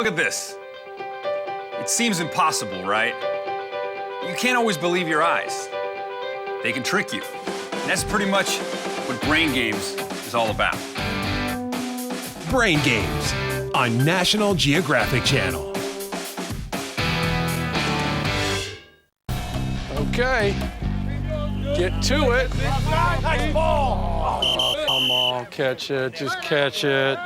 Look at this. It seems impossible, right? You can't always believe your eyes. They can trick you. And that's pretty much what Brain Games is all about. Brain Games on National Geographic Channel. Okay, get to it. Nice ball. Oh, come on, catch it, just catch it.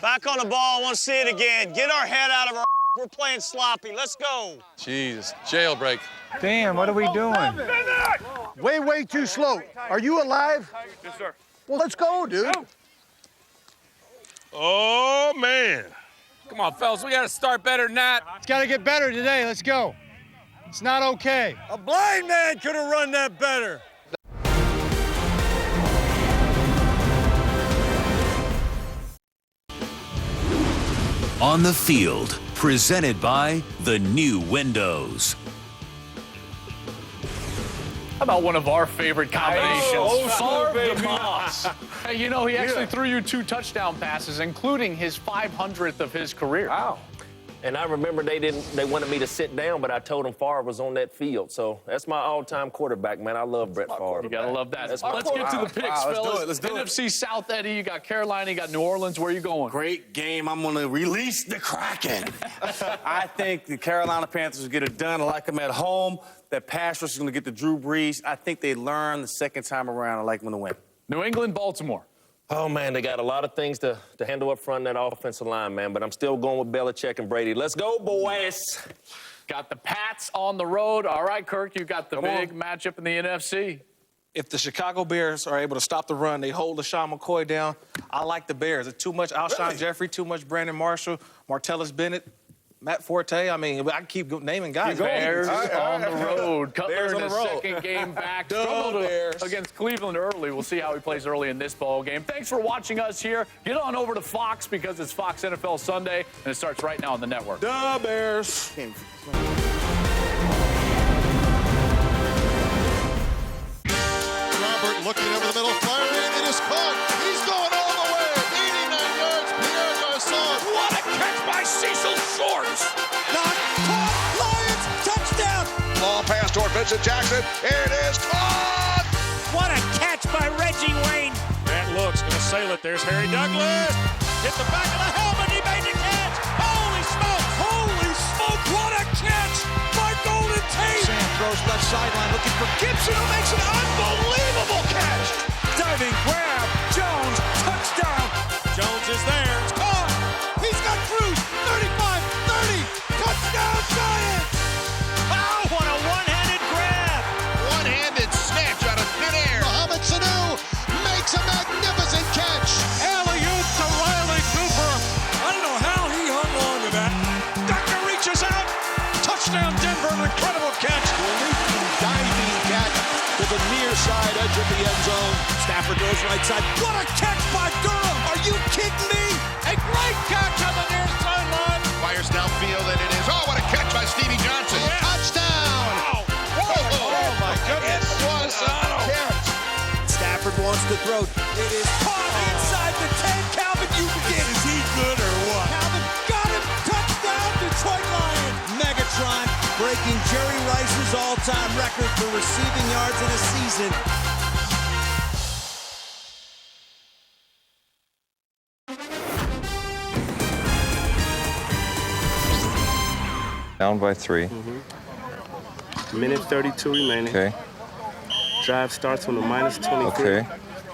Back on the ball, I want to see it again. Get our head out of our we're playing sloppy. Let's go. Jesus, jailbreak. Damn, what are we doing? Way too slow. Are you alive? Yes, sir. Well, let's go, dude. Oh, man. Come on, fellas, we got to start better than that. It's got to get better today. Let's go. It's not okay. A blind man could have run that better. On the field, presented by the new Windows. How about one of our favorite combinations? Favre de Moss. Hey, you know, he actually threw you 2 touchdown passes, including his 500th of his career. Wow. And I remember they wanted me to sit down, but I told them Favre was on that field. So that's my all-time quarterback, man. I love Brett Favre. You gotta love that. Let's get to the picks, fellas. Let's do it. NFC South, Eddie. You got Carolina, you got New Orleans. Where are you going? Great game. I'm going to release the Kraken. I think the Carolina Panthers will get it done. I like them at home. That pass rush is going to get the Drew Brees. I think they learn the second time around. I like them to win. New England, Baltimore. Oh, man, they got a lot of things to handle up front in that offensive line, man. But I'm still going with Belichick and Brady. Let's go, boys. Got the Pats on the road. All right, Kirk, you got the big matchup in the NFC. If the Chicago Bears are able to stop the run, they hold LaShawn McCoy down, I like the Bears. It's too much Alshon Jeffrey, too much Brandon Marshall, Martellus Bennett, Matt Forte. I mean, I can keep naming guys. Bears on the road. Cutler in his second game back. Struggled Bears. against Cleveland early. We'll see how he plays early in this ball game. Thanks for watching us here. Get on over to Fox because it's Fox NFL Sunday, and it starts right now on the network. The Bears. Robert looking over the middle, firing. It is caught. He's going all the way. 89 yards. Pierre Garçon. What a catch by Cecil Shorts. Not caught. Lions touchdown. Long pass toward Vincent Jackson. It is caught. What a catch by Reggie Wayne. That looks going to sail it. There's Harry Douglas. Hit the back of the helmet. He made the catch. Holy smoke. Holy smoke. What a catch by Golden Tate. Sam throws left sideline looking for Gibson, who makes an unbelievable catch. Diving grab. Jones. Touchdown. Jones is there. It's caught. He's got Cruz. 35, 30. Touchdown Giants. Oh, what a one-handed grab. One-handed snatch out of thin air. Mohamed Sanu makes a magnificent catch. Alley-oop to Riley Cooper. I don't know how he hung on to that. Doctor reaches out. Touchdown Denver. An incredible catch. Diving catch to the near side edge of the end zone. Stafford goes right side. What a catch by Durham. Are you kidding me? A great catch on the near sideline. Fires downfield, and it is. Oh, what a catch by Stevie Johnson. Yeah. Touchdown. Oh, my goodness. It was a catch. Stafford wants to throw. It is caught inside the 10. Calvin, you get. Is he good or what? Calvin got him. Touchdown, Detroit Lions. Megatron breaking Jerry Rice's all-time record for receiving yards in a season. Down by 3. Minute 32 remaining. Okay. Drive starts on the -23. Okay.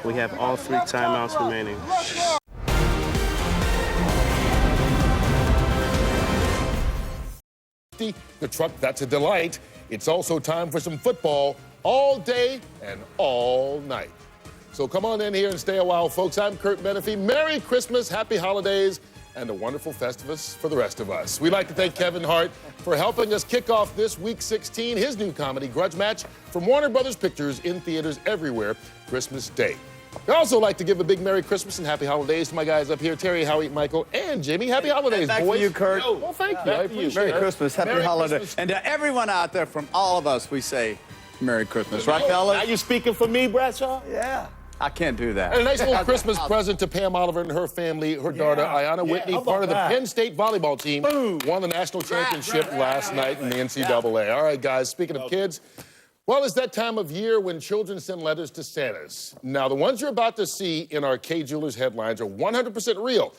We have all 3 timeouts remaining. The truck, that's a delight. It's also time for some football all day and all night. So come on in here and stay a while, folks. I'm Kurt Menefee. Merry Christmas, happy holidays, and a wonderful Festivus for the rest of us. We'd like to thank Kevin Hart for helping us kick off this week 16, his new comedy, Grudge Match, from Warner Brothers Pictures, in theaters everywhere, Christmas Day. We'd also like to give a big Merry Christmas and Happy Holidays to my guys up here, Terry, Howie, Michael, and Jimmy. Happy Holidays, Back boys. to you, Kurt. Well, thank you. I appreciate Merry it. Christmas, Happy Merry Holiday. Christmas. And to everyone out there, from all of us, we say Merry Christmas. Right, fellas? Are you speaking for me, Bradshaw? Yeah. I can't do that. And a nice little Christmas present to Pam Oliver and her family. Her daughter, Ayanna Whitney, part of the Penn State volleyball team, won the national championship last night in the NCAA. All right, guys, speaking of kids, well, it's that time of year when children send letters to Santas. Now, the ones you're about to see in our K Jewelers headlines are 100% real,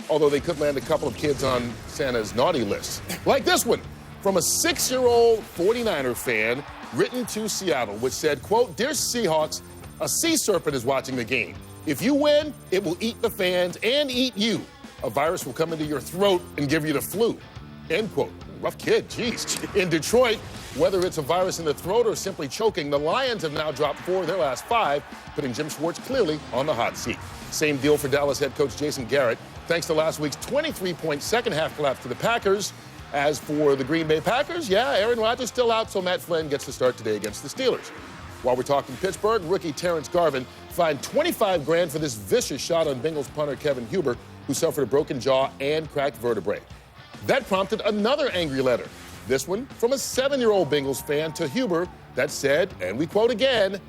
although they could land a couple of kids on Santa's naughty list. Like this one, from a 6-year-old 49er fan, written to Seattle, which said, quote, "Dear Seahawks, a sea serpent is watching the game. If you win, it will eat the fans and eat you. A virus will come into your throat and give you the flu." End quote. Rough kid, geez. In Detroit, whether it's a virus in the throat or simply choking, the Lions have now dropped 4 of their last 5, putting Jim Schwartz clearly on the hot seat. Same deal for Dallas head coach Jason Garrett, thanks to last week's 23-point second-half collapse to the Packers. As for the Green Bay Packers, Aaron Rodgers still out, so Matt Flynn gets to start today against the Steelers. While we're talking Pittsburgh, rookie Terrence Garvin fined $25 grand for this vicious shot on Bengals punter Kevin Huber, who suffered a broken jaw and cracked vertebrae. That prompted another angry letter, this one from a 7-year-old Bengals fan to Huber that said, and we quote again,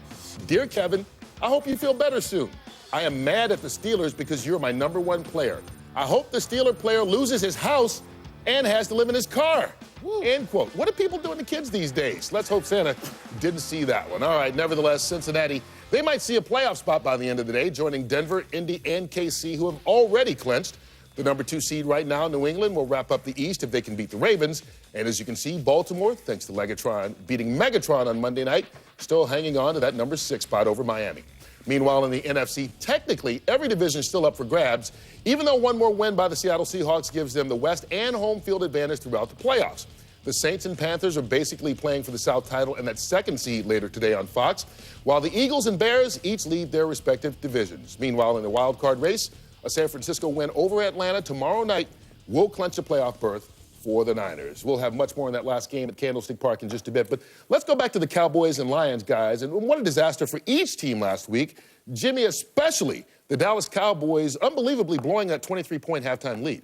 "Dear Kevin, I hope you feel better soon. I am mad at the Steelers because you're my #1 player. I hope the Steeler player loses his house and has to live in his car." End quote. What are people doing to kids these days? Let's hope Santa didn't see that one. All right, nevertheless, Cincinnati, they might see a playoff spot by the end of the day, joining Denver, Indy, and KC, who have already clinched. The #2 seed right now, New England, will wrap up the East if they can beat the Ravens. And as you can see, Baltimore, thanks to Legatron beating Megatron on Monday night, still hanging on to that #6 spot over Miami. Meanwhile, in the NFC, technically, every division is still up for grabs, even though one more win by the Seattle Seahawks gives them the West and home field advantage throughout the playoffs. The Saints and Panthers are basically playing for the South title and that 2nd seed later today on Fox, while the Eagles and Bears each lead their respective divisions. Meanwhile, in the wild card race, a San Francisco win over Atlanta tomorrow night will clinch a playoff berth for the Niners. We'll have much more in that last game at Candlestick Park in just a bit, but let's go back to the Cowboys and Lions, guys. And what a disaster for each team last week. Jimmy, especially the Dallas Cowboys, unbelievably blowing that 23-point halftime lead.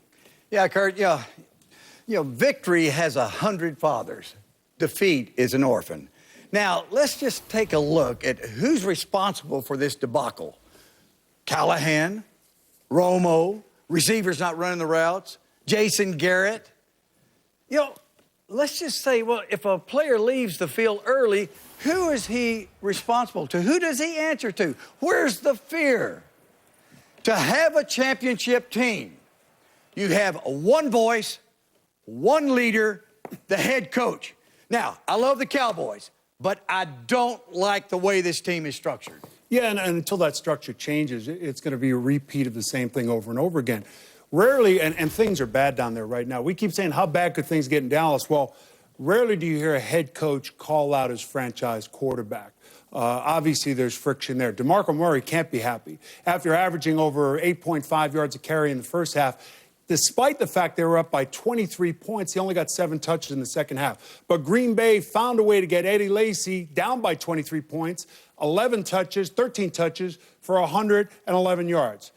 Yeah, Kurt, yeah. You know, victory has 100 fathers. Defeat is an orphan. Now, let's just take a look at who's responsible for this debacle. Callahan, Romo, receivers not running the routes, Jason Garrett. You know, let's just say, well, if a player leaves the field early, who is he responsible to? Who does he answer to? Where's the fear? To have a championship team, you have one voice, one leader, the head coach. Now, I love the Cowboys, but I don't like the way this team is structured. Yeah, and until that structure changes, it's going to be a repeat of the same thing over and over again. Rarely, and things are bad down there right now. We keep saying, how bad could things get in Dallas? Well, rarely do you hear a head coach call out his franchise quarterback. Obviously, there's friction there. DeMarco Murray can't be happy. After averaging over 8.5 yards a carry in the first half, despite the fact they were up by 23 points, he only got 7 touches in the second half. But Green Bay found a way to get Eddie Lacy down by 23 points, 11 touches, 13 touches for 111 yards.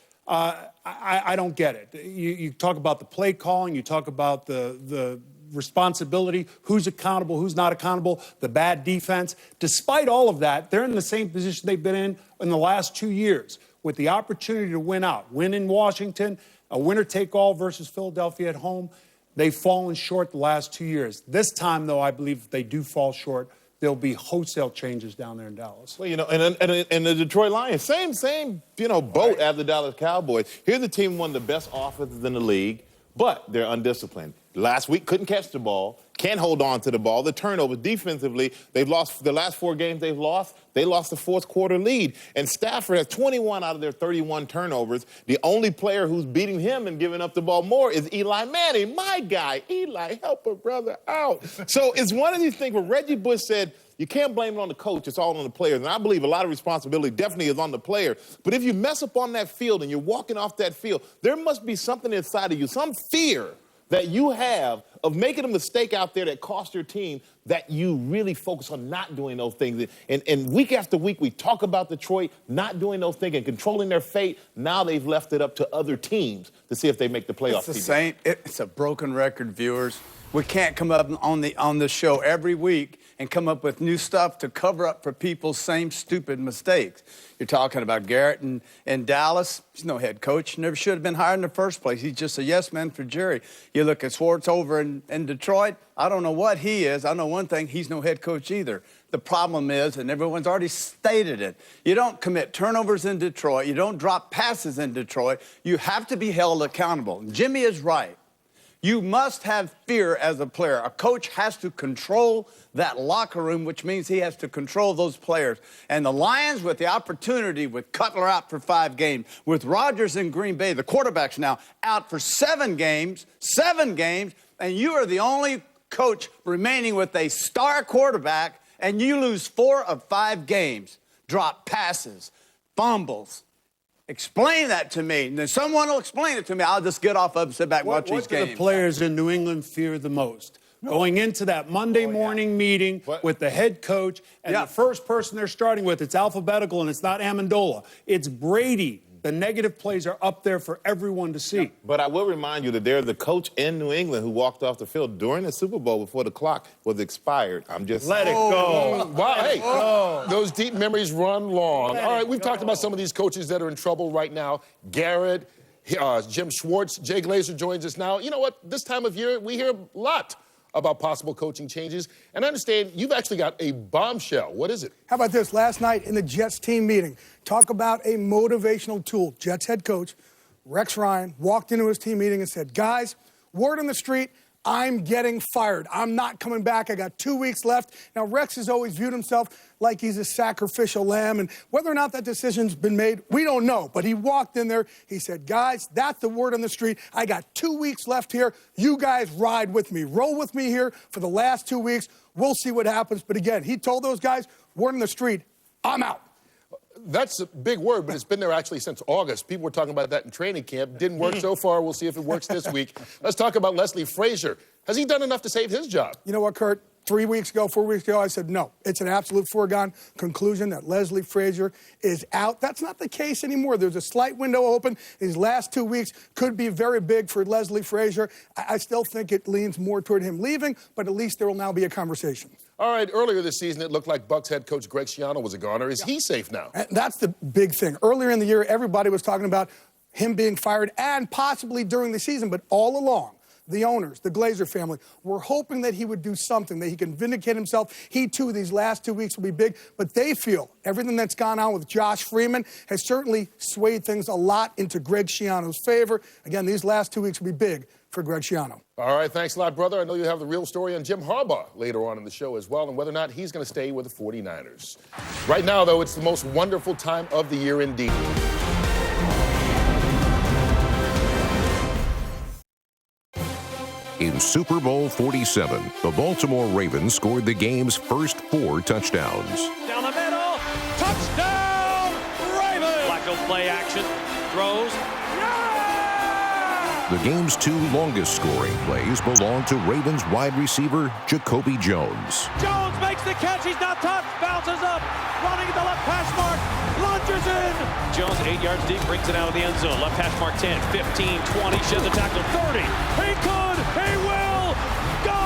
I don't get it. You talk about the play calling, you talk about the responsibility, who's accountable, who's not accountable, the bad defense. Despite all of that, they're in the same position they've been in the last 2 years, with the opportunity to win out. Win in Washington, a winner-take-all versus Philadelphia at home. They've fallen short the last 2 years. This time, though, I believe if they do fall short, there'll be wholesale changes down there in Dallas. Well, you know, and the Detroit Lions, same boat as the Dallas Cowboys. Here's a team, one of the best offenses in the league, but they're undisciplined. Last week, couldn't catch the ball, can't hold on to the ball. The turnovers defensively, they've lost the last 4 games they've lost. They lost the fourth quarter lead. And Stafford has 21 out of their 31 turnovers. The only player who's beating him and giving up the ball more is Eli Manning, my guy. Eli, help a brother out. So it's one of these things where Reggie Bush said, you can't blame it on the coach. It's all on the players. And I believe a lot of responsibility definitely is on the player. But if you mess up on that field and you're walking off that field, there must be something inside of you, some fear that you have of making a mistake out there that cost your team, that you really focus on not doing those things. And week after week, we talk about Detroit not doing those things and controlling their fate. Now they've left it up to other teams to see if they make the playoffs. It's the same. It's a broken record, viewers. We can't come up on the show every week and come up with new stuff to cover up for people's same stupid mistakes. You're talking about Garrett in Dallas. He's no head coach. Never should have been hired in the first place. He's just a yes man for Jerry. You look at Schwartz over in Detroit. I don't know what he is. I know one thing, he's no head coach either. The problem is, and everyone's already stated it, you don't commit turnovers in Detroit. You don't drop passes in Detroit. You have to be held accountable. And Jimmy is right. You must have fear as a player. A coach has to control that locker room, which means he has to control those players. And the Lions, with the opportunity, with Cutler out for 5 games, with Rodgers in Green Bay, the quarterback's now out for 7 games, and you are the only coach remaining with a star quarterback, and you lose 4 of 5 games. Drop passes, fumbles. Explain that to me. And then someone will explain it to me. I'll just get off of it and sit back and watch these games. What do the players in New England fear the most? Going into that Monday morning meeting with the head coach, and the first person they're starting with, it's alphabetical, and it's not Amendola. It's Brady. The negative plays are up there for everyone to see. But I will remind you that they're the coach in New England who walked off the field during the Super Bowl before the clock was expired. I'm just Let it go. Wow, hey, those deep memories run long. All right, we've talked about some of these coaches that are in trouble right now. Garrett, Jim Schwartz, Jay Glazer joins us now. You know what? This time of year, we hear a lot about possible coaching changes. And I understand you've actually got a bombshell. What is it? How about this? Last night in the Jets team meeting, talk about a motivational tool. Jets head coach Rex Ryan walked into his team meeting and said, guys, word on the street, I'm getting fired. I'm not coming back. I got 2 weeks left. Now, Rex has always viewed himself like he's a sacrificial lamb, and whether or not that decision's been made, we don't know. But he walked in there. He said, guys, that's the word on the street. I got 2 weeks left here. You guys ride with me. Roll with me here for the last 2 weeks. We'll see what happens. But again, he told those guys, word on the street, I'm out. That's a big word, but it's been there actually since August. People were talking about that in training camp. Didn't work so far. We'll see if it works this week. Let's talk about Leslie Frazier. Has he done enough to save his job? You know what, Kurt? 4 weeks ago, I said no. It's an absolute foregone conclusion that Leslie Frazier is out. That's not the case anymore. There's a slight window open. These last 2 weeks could be very big for Leslie Frazier. I still think it leans more toward him leaving, but at least there will now be a conversation. All right, earlier this season, it looked like Bucs head coach Greg Schiano was a goner. Is he safe now? And that's the big thing. Earlier in the year, everybody was talking about him being fired and possibly during the season, but all along, the owners, the Glazer family, were hoping that he would do something, that he can vindicate himself. He, too, these last 2 weeks will be big. But they feel everything that's gone on with Josh Freeman has certainly swayed things a lot into Greg Schiano's favor. Again, these last 2 weeks will be big for Greg Schiano. All right, thanks a lot, brother. I know you have the real story on Jim Harbaugh later on in the show as well, and whether or not he's going to stay with the 49ers. Right now, though, it's the most wonderful time of the year indeed. In Super Bowl 47, the Baltimore Ravens scored the game's first 4 touchdowns. Down the middle, touchdown, Ravens! Flacco play action, throws. The game's 2 longest scoring plays belong to Ravens wide receiver Jacoby Jones. Jones makes the catch, he's not touched, bounces up, running at the left hash mark, lunges in. Jones 8 yards deep, brings it out of the end zone. Left hash mark 10, 15, 20, sheds the tackle, 30. He could, he will go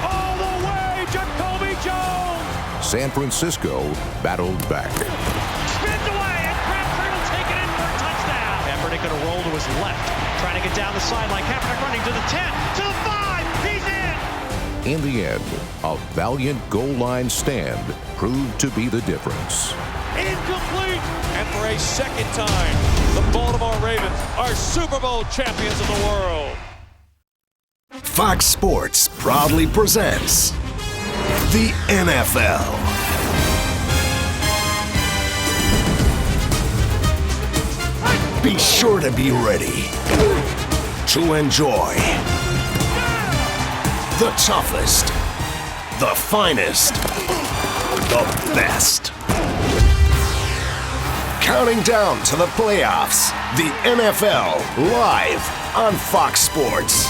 all the way, Jacoby Jones. San Francisco battled back. Spins away, and Crabtree will take it in for a touchdown. Kaepernick going to roll to his left, trying to get down the sideline. Kaepernick running to the 10, to the 5, he's in. In the end, a valiant goal line stand proved to be the difference. Incomplete. And for a second time, the Baltimore Ravens are Super Bowl champions of the world. Fox Sports proudly presents the NFL. Be sure to be ready to enjoy the toughest, the finest, the best. Counting down to the playoffs, the NFL live on Fox Sports.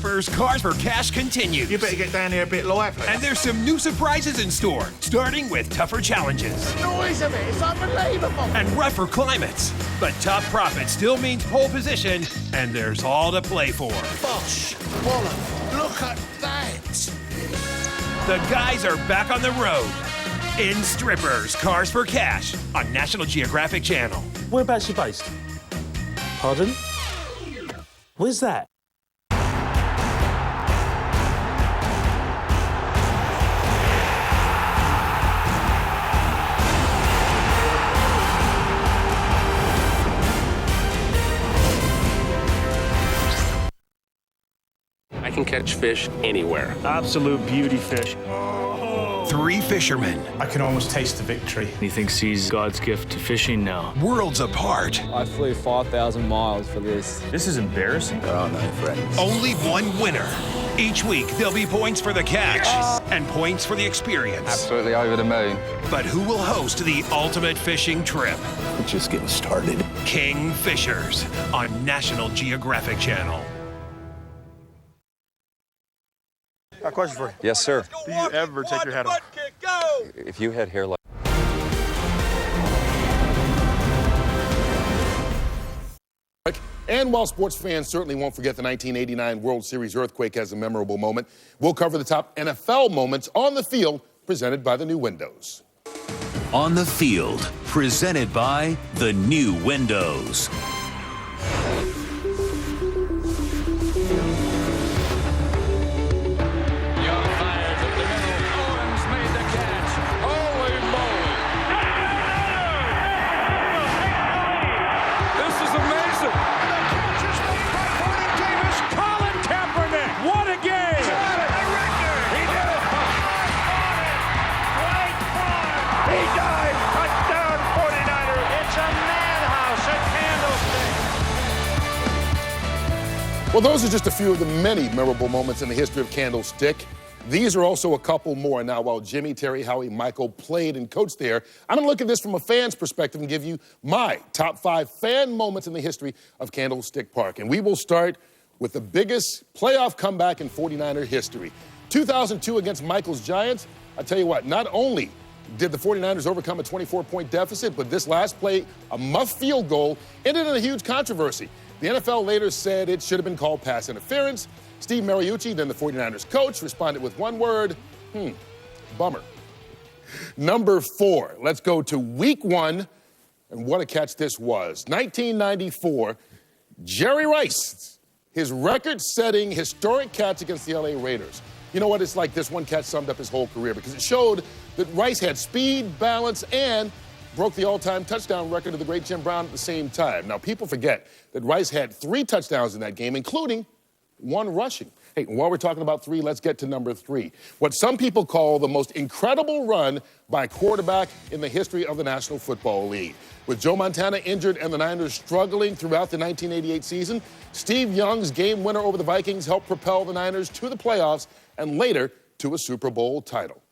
Strippers Cars for Cash continue. You better get down here a bit lively. And there's some new surprises in store, starting with tougher challenges. The noise of it, it's unbelievable. And rougher climates. But top profit still means pole position, and there's all to play for. Bosh, Wallen, look at that. The guys are back on the road in Strippers Cars for Cash on National Geographic Channel. Whereabouts are you based? Pardon? Where's that? I can catch fish anywhere. Absolute beauty fish. Three fishermen. I can almost taste the victory. He thinks he's God's gift to fishing now. Worlds apart. I flew 5,000 miles for this. This is embarrassing. There are no friends. Only one winner. Each week, there'll be points for the catch and points for the experience. Absolutely over the moon. But who will host the ultimate fishing trip? We're just getting started. King Fishers on National Geographic Channel. Got a question for you. Yes, sir. Do you ever take your hat off? If you had hair like... And while sports fans certainly won't forget the 1989 World Series earthquake as a memorable moment, we'll cover the top NFL moments on the field presented by the new windows. On the field, presented by the new windows. Well, those are just a few of the many memorable moments in the history of Candlestick. These are also a couple more. Now, while Jimmy, Terry, Howie, Michael played and coached there, I'm going to look at this from a fan's perspective and give you my top 5 fan moments in the history of Candlestick Park. And we will start with the biggest playoff comeback in 49er history. 2002 against Michael's Giants. I tell you what, not only did the 49ers overcome a 24-point deficit, but this last play, a muff field goal, ended in a huge controversy. The NFL later said it should have been called pass interference. Steve Mariucci, then the 49ers coach, responded with one word, bummer. Number 4, let's go to week 1, and what a catch this was. 1994, Jerry Rice, his record-setting historic catch against the LA Raiders. You know what, it's like this one catch summed up his whole career because it showed that Rice had speed, balance, and broke the all-time touchdown record of the great Jim Brown at the same time. Now, people forget that Rice had 3 touchdowns in that game, including 1 rushing. Hey, while we're talking about 3, let's get to number 3. What some people call the most incredible run by a quarterback in the history of the National Football League. With Joe Montana injured and the Niners struggling throughout the 1988 season, Steve Young's game winner over the Vikings helped propel the Niners to the playoffs and later to a Super Bowl title.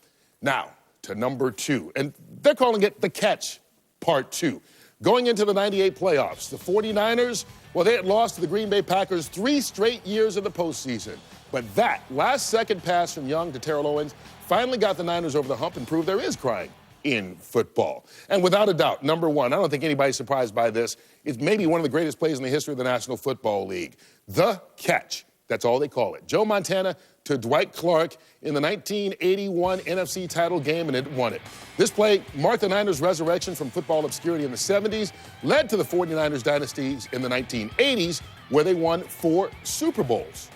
Now, to number 2, and they're calling it the catch, part 2. Going into the 98 playoffs, the 49ers, well, they had lost to the Green Bay Packers 3 straight years in the postseason. But that last-second pass from Young to Terrell Owens finally got the Niners over the hump and proved there is crying in football. And without a doubt, number 1, I don't think anybody's surprised by this, it's maybe one of the greatest plays in the history of the National Football League. The catch. That's all they call it. Joe Montana to Dwight Clark in the 1981 NFC title game, and it won it. This play marked the Niners' resurrection from football obscurity in the 70s, led to the 49ers dynasties in the 1980s, where they won 4 Super Bowls.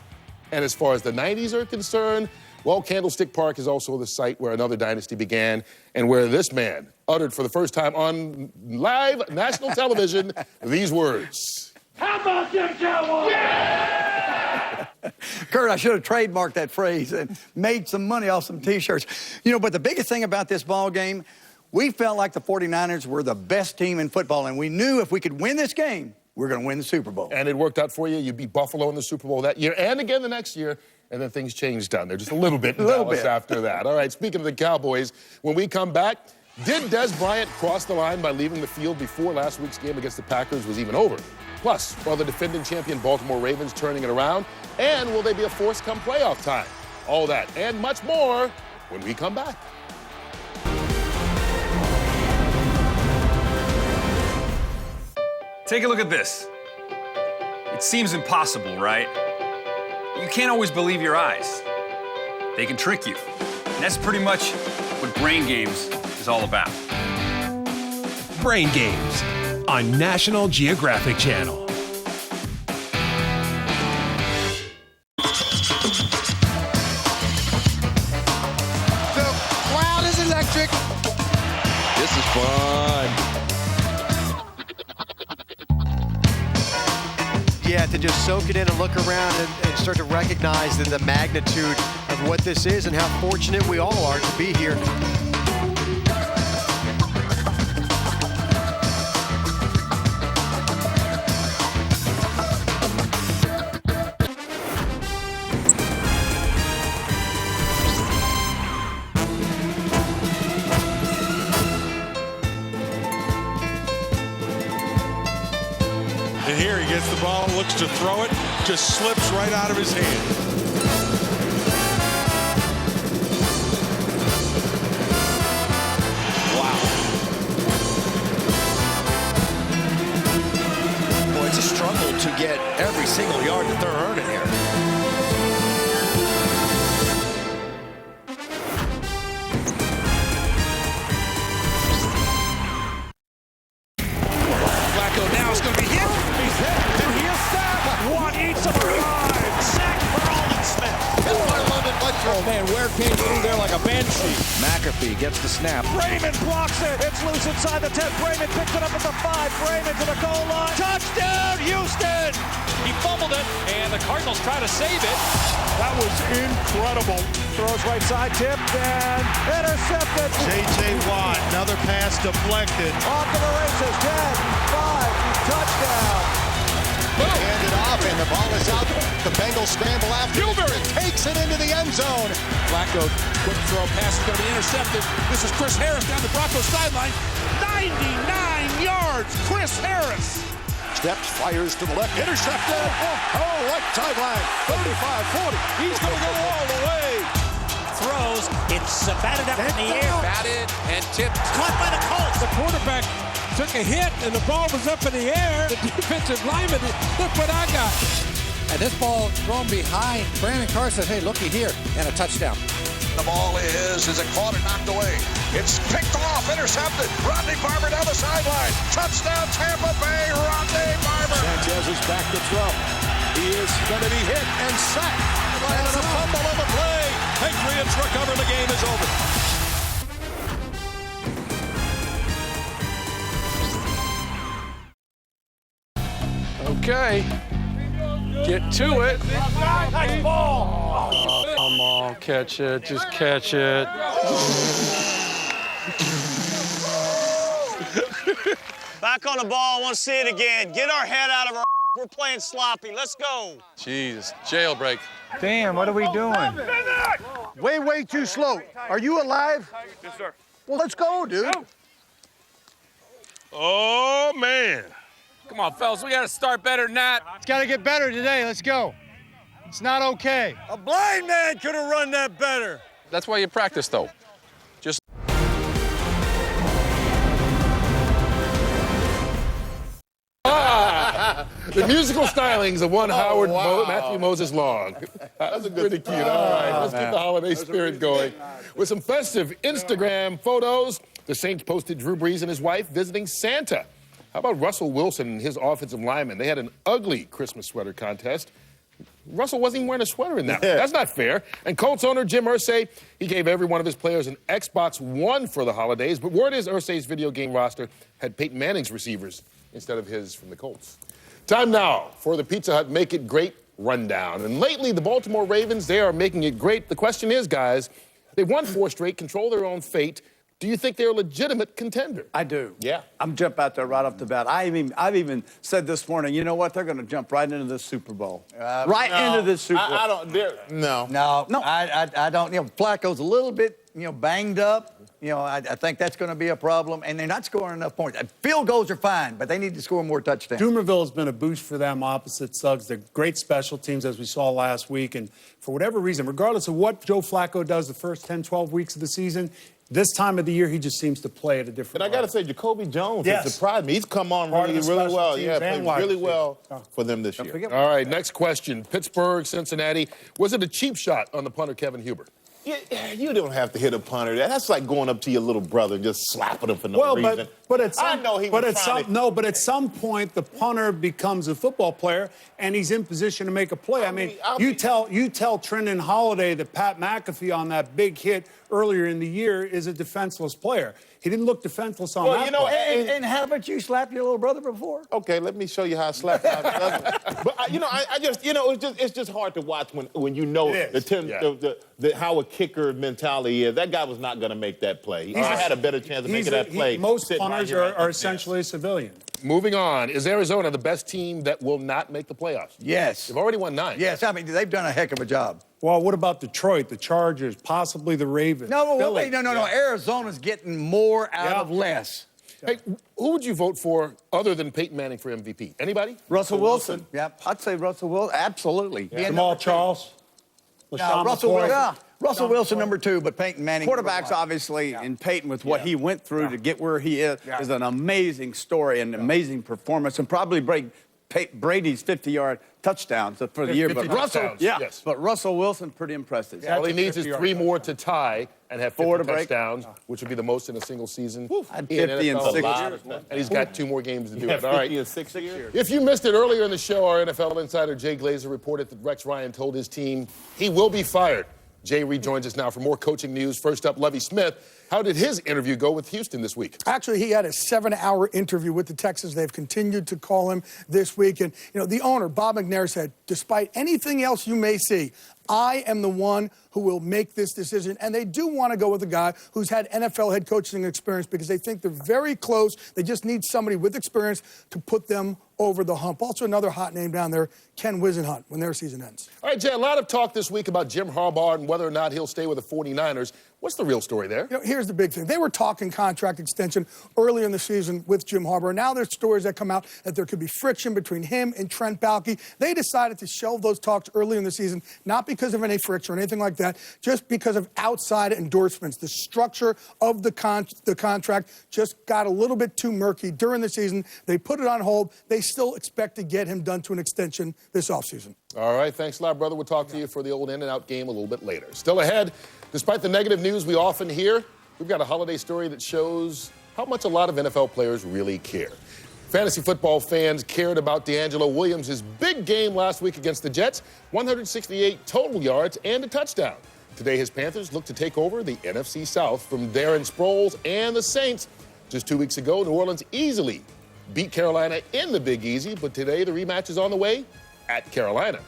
And as far as the 90s are concerned, well, Candlestick Park is also the site where another dynasty began and where this man uttered for the first time on live national television these words. How about them Cowboys? Yeah! Kurt, I should have trademarked that phrase and made some money off some T-shirts. You know, but the biggest thing about this ball game, we felt like the 49ers were the best team in football, and we knew if we could win this game, we're going to win the Super Bowl. And it worked out for you. You beat Buffalo in the Super Bowl that year and again the next year, and then things changed down there just a little bit in Dallas after that. All right, speaking of the Cowboys, when we come back, did Des Bryant cross the line by leaving the field before last week's game against the Packers was even over? Plus, are the defending champion Baltimore Ravens turning it around? And will they be a force come playoff time? All that and much more when we come back. Take a look at this. It seems impossible, right? You can't always believe your eyes. They can trick you. And that's pretty much what Brain Games is all about. Brain Games on National Geographic Channel. The crowd is electric. This is fun. Yeah, to just soak it in and look around and start to recognize the magnitude of what this is and how fortunate we all are to be here. And here he gets the ball, looks to throw it, just slips right out of his hand. Wow. Boy, it's a struggle to get every single yard that they're earning here. Flacco now is going to be hit. He's hit. And he'll stop. One eats him alive. Sack for Holland Smith. Oh man, Ware came through there like a banshee. McAfee gets the snap. Raymond blocks it. It's loose inside the 10. Raymond picks it up at the 5. Raymond to the goal line. Touchdown, Houston. He fumbled it, and the Cardinals try to save it. That was incredible. Throws right side, tipped, and intercepted. J.J. Watt, another pass deflected. Off to the races. 10, 5, touchdown. Handed off, and the ball is out. The Bengals scramble after it. Takes it into the end zone. Flacco, quick throw, pass is going to be intercepted. This is Chris Harris down the Broncos sideline. 99 yards, Chris Harris. Steps, fires to the left, intercepted. Oh, right sideline, 35-40. He's going to go all the way. Throws, it's batted up in the air. Batted and tipped. Caught by the Colts. The quarterback took a hit and the ball was up in the air. The defensive lineman, look what I got. And this ball thrown behind. Brandon Carr says, hey, looky here, and a touchdown. The ball is it caught and knocked away? It's picked off, intercepted. Rodney Barber down the sideline. Touchdown, Tampa Bay, Rodney Barber. Sanchez is back to throw. He is going to be hit and sacked. And a fumble on the play. Patriots recover. The game is over. Okay. Get to it. Nice ball. Come on, catch it. Just catch it. Back on the ball. I want to see it again. Get our head out of our. We're playing sloppy. Let's go. Jesus, jailbreak. Damn, what are we doing? Way too slow. Are you alive? Yes, sir. Well, let's go, dude. Oh, man. Come on, fellas, we got to start better than that. It's got to get better today. Let's go. It's not okay. A blind man could have run that better. That's why you practice, though. Just. The musical stylings of one Howard Matthew Moses Long. That's pretty cute. All right, let's keep the holiday spirit going. With some festive Instagram photos, the Saints posted Drew Brees and his wife visiting Santa. How about Russell Wilson and his offensive lineman? They had an ugly Christmas sweater contest. Russell wasn't even wearing a sweater in that one. That's not fair. And Colts owner Jim Irsay, he gave every one of his players an Xbox One for the holidays, but word is Irsay's video game roster had Peyton Manning's receivers instead of his from the Colts. Time now for the Pizza Hut Make It Great rundown. And lately, the Baltimore Ravens, they are making it great. The question is, guys, they've won 4 straight, control their own fate. Do you think they're a legitimate contender? I do. Yeah. I'm jump out there right off the bat. I've even said this morning, you know what? They're going to jump right into this Super Bowl. Into this Super Bowl. I don't. No. I don't. You know, Flacco's a little bit, banged up. You know, I think that's going to be a problem, and they're not scoring enough points. Field goals are fine, but they need to score more touchdowns. Doomerville has been a boost for them opposite Suggs. They're great special teams, as we saw last week. And for whatever reason, regardless of what Joe Flacco does the first 10, 12 weeks of the season, this time of the year, he just seems to play at a different And I got to say, Jacoby Jones has surprised me. He's come on really well. Yeah, played really well for them this year. All right, next question. Pittsburgh, Cincinnati. Was it a cheap shot on the punter, Kevin Huber? Yeah, you don't have to hit a punter. That's like going up to your little brother and just slapping him for no reason. But at some, I know he was trying to... but at some point the punter becomes a football player and he's in position to make a play. I mean, you tell Trenton Holiday that Pat McAfee on that big hit earlier in the year is a defenseless player. He didn't look defenseless on that play. And haven't you slapped your little brher before? Okay, let me show you how I slap my brother. But I just, it's just hard to watch when you know how a kicker mentality is. That guy was not going to make that play. I had a better chance of making that play. Most punters are essentially civilian. Moving on, is Arizona the best team that will not make the playoffs? Yes. They've already won 9. Yes, I mean, they've done a heck of a job. Well, what about Detroit, the Chargers, possibly the Ravens? No. Arizona's getting more out of less. Hey, who would you vote for other than Peyton Manning for MVP? Anybody? Russell Wilson. Yeah, I'd say Russell Wilson. Absolutely. Yeah. Jamal Charles. Russell Wilson, number 2, but Peyton Manning. Quarterbacks, obviously, and Peyton, with what he went through to get where he is an amazing story and amazing performance, and probably break Brady's 50-yard touchdowns for the year. But Russell Wilson, pretty impressive. All he needs is 3 more to tie and have 50 touchdowns, which would be the most in a single season. 50 in 6 years. And he's got 2 more games to do it. All right. 50 in 6 years. If you missed it earlier in the show, our NFL insider Jay Glazer reported that Rex Ryan told his team he will be fired. Jay rejoins us now for more coaching news. First up, Lovie Smith. How did his interview go with Houston this week? Actually, he had a 7-hour interview with the Texans. They've continued to call him this week. And, the owner, Bob McNair, said, despite anything else you may see, I am the one who will make this decision. And they do want to go with a guy who's had NFL head coaching experience because they think they're very close. They just need somebody with experience to put them over the hump. Also, another hot name down there, Ken Wisenhunt, when their season ends. All right, Jay, a lot of talk this week about Jim Harbaugh and whether or not he'll stay with the 49ers. What's the real story there? Here's the big thing. They were talking contract extension earlier in the season with Jim Harbaugh. Now there's stories that come out that there could be friction between him and Trent Baalke. They decided to shelve those talks early in the season, not because of any friction or anything like that, just because of outside endorsements. The structure of the contract just got a little bit too murky during the season. They put it on hold. They still expect to get him done to an extension this offseason. All right, thanks a lot, brother. We'll talk to you for the old in-and-out game a little bit later. Still ahead, despite the negative news we often hear, we've got a holiday story that shows how much a lot of NFL players really care. Fantasy football fans cared about D'Angelo Williams' big game last week against the Jets, 168 total yards and a touchdown. Today, his Panthers look to take over the NFC South from Darren Sproles and the Saints. Just 2 weeks ago, New Orleans easily beat Carolina in the Big Easy, but today the rematch is on the way at Carolina.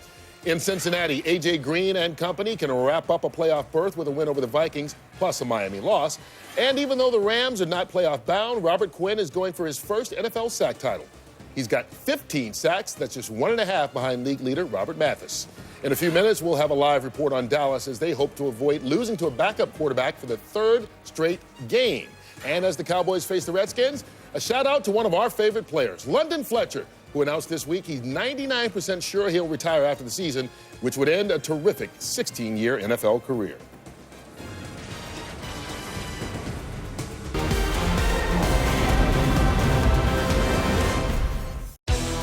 In Cincinnati, A.J. Green and company can wrap up a playoff berth with a win over the Vikings, plus a Miami loss. And even though the Rams are not playoff bound, Robert Quinn is going for his first NFL sack title. He's got 15 sacks. That's just 1.5 behind league leader Robert Mathis. In a few minutes, we'll have a live report on Dallas as they hope to avoid losing to a backup quarterback for the 3rd straight game. And as the Cowboys face the Redskins, a shout out to one of our favorite players, London Fletcher, who announced this week he's 99% sure he'll retire after the season, which would end a terrific 16-year NFL career.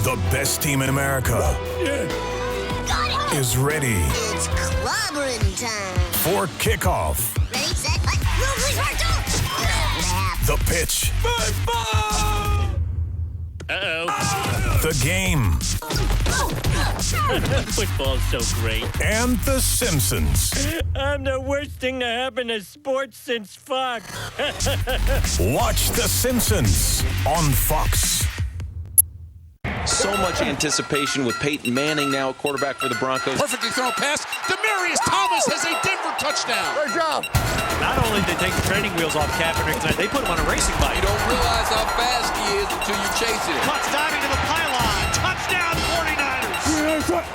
The best team in America is ready. It's clobbering time. For kickoff. Ready, set, play. The pitch. Uh-oh. The game. Football's so great. And The Simpsons. I'm the worst thing to happen to sports since Fox. Watch The Simpsons on Fox. So much anticipation with Peyton Manning now quarterback for the Broncos. Perfectly thrown pass. Demaryius Thomas has a Denver touchdown. Great job. Not only did they take the training wheels off Kaepernick tonight, they put him on a racing bike. You don't realize how fast he is until you chase it. Cuts diving to the pylon. Touchdown 49ers.